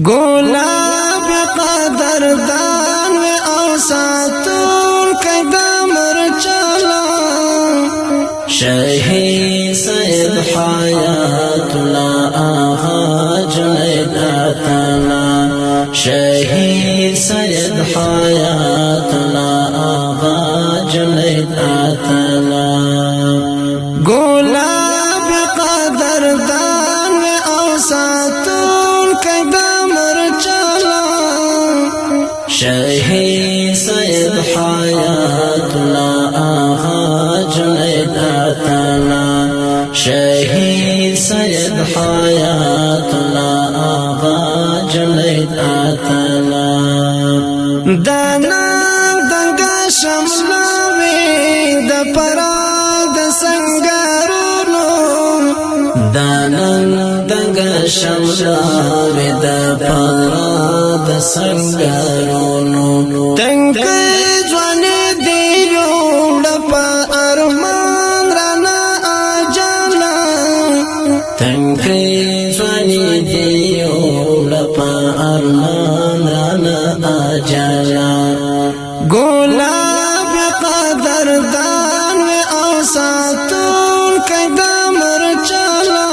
گلاب قدردان و اوساتون کدامر چلا شهید سید حیات الله آغا جنید آتلا شهید سید حیات الله آغا جنید آتلا گلاب قدردان و اوساتون کدامر چلا شهید سید حیات الله آغا جنید آتلا شهید سید حیات الله آغا جنید آتلا دانا دنگا شملاوی د پراد سنگارونو دانا دنگا شملاوی د پراد سنگارونو تنگی جوانی دیو لپا ارمان رانا آجانا تنگی جوانی دیو لپا ارمان رانا آجانا گلاب قدردان و اوساتون کدامر چلا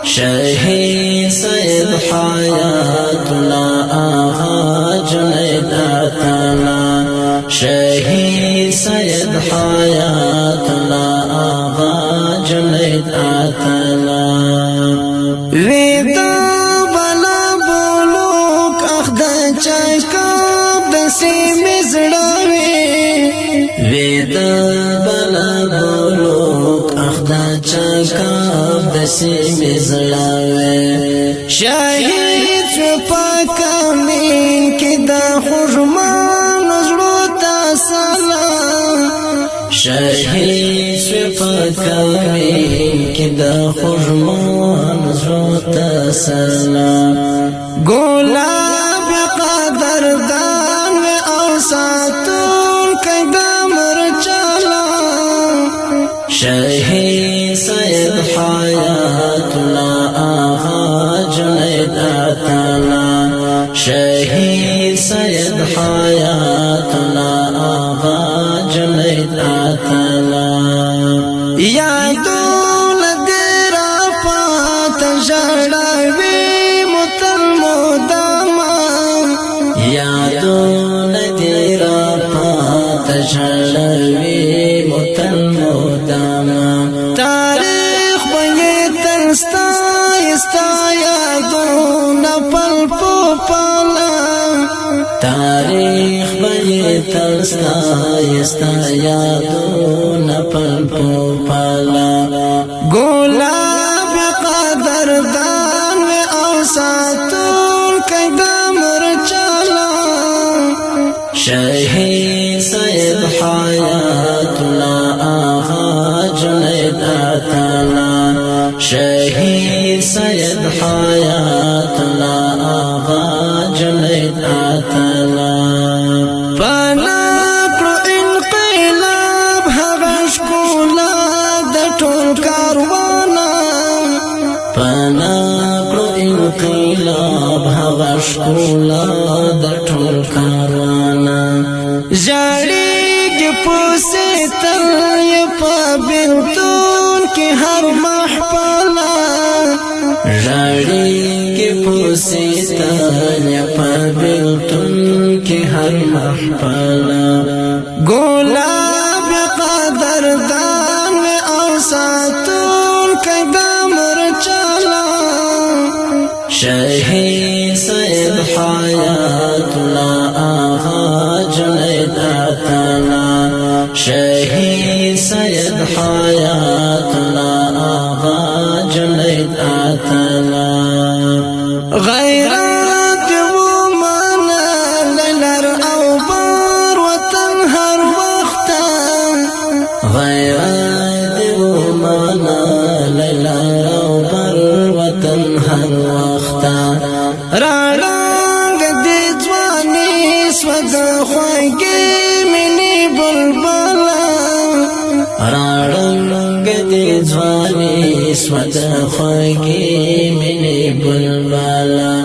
شهید سید حیات الله آغا جنید آتلا شهید سید حیات الله آغا جنید آتلا ویدا بلا بولوک اخدا چایکاب دسی مزڑاوی ویدا بلا بولوک اخدا چایکاب دسی مزڑاوی شاہد شپا کامین کی دا خوشمان زلوتا سلام شاہد شپا کامین کی دا خوشمان زلوتا سلام گلاب قدردان و اوساتون کدامر چلا شهید سید حیات الله آغا جنید آتلا شهید سید حیات الله آغا جنید آتلا یادون دیرا پات جڑاوی متل مداما یادون دیرا پات جڑاوی متل مداما تاریخ بنی تنستا استا یادون پل پو پالا تاریخ بنی تنستا استا یادون پل پو پالا گلاب قدردان و اوساتون کدامر چلا شهید سید حیات الله آغا جنید آتلا شهید سید حیات الله آغا جنید آتلا پناکلو انقلاب هغش کولا د ټول کاروانا پناکلو انقلاب هغش کولا د ټول کاروانا جاړيږي پوسې تل په بنتون کې هر محفلا جاړيږي پوسې تل په بنتون کې هر محفلا گلاب قدردان و اوساتون کدامر چلا شهید سید حیات الله آغا جنید آتلا شهید سید حیات الله آغا جنید آتلا غیرت و مانا للر او بار وطن هر وقتا غیرت و مانا للر او بار وطن هر وقتا رانگ دی جوانی سود خوگی منی بلبلا رانگ دی جوانی سود خوگی منی بلبلا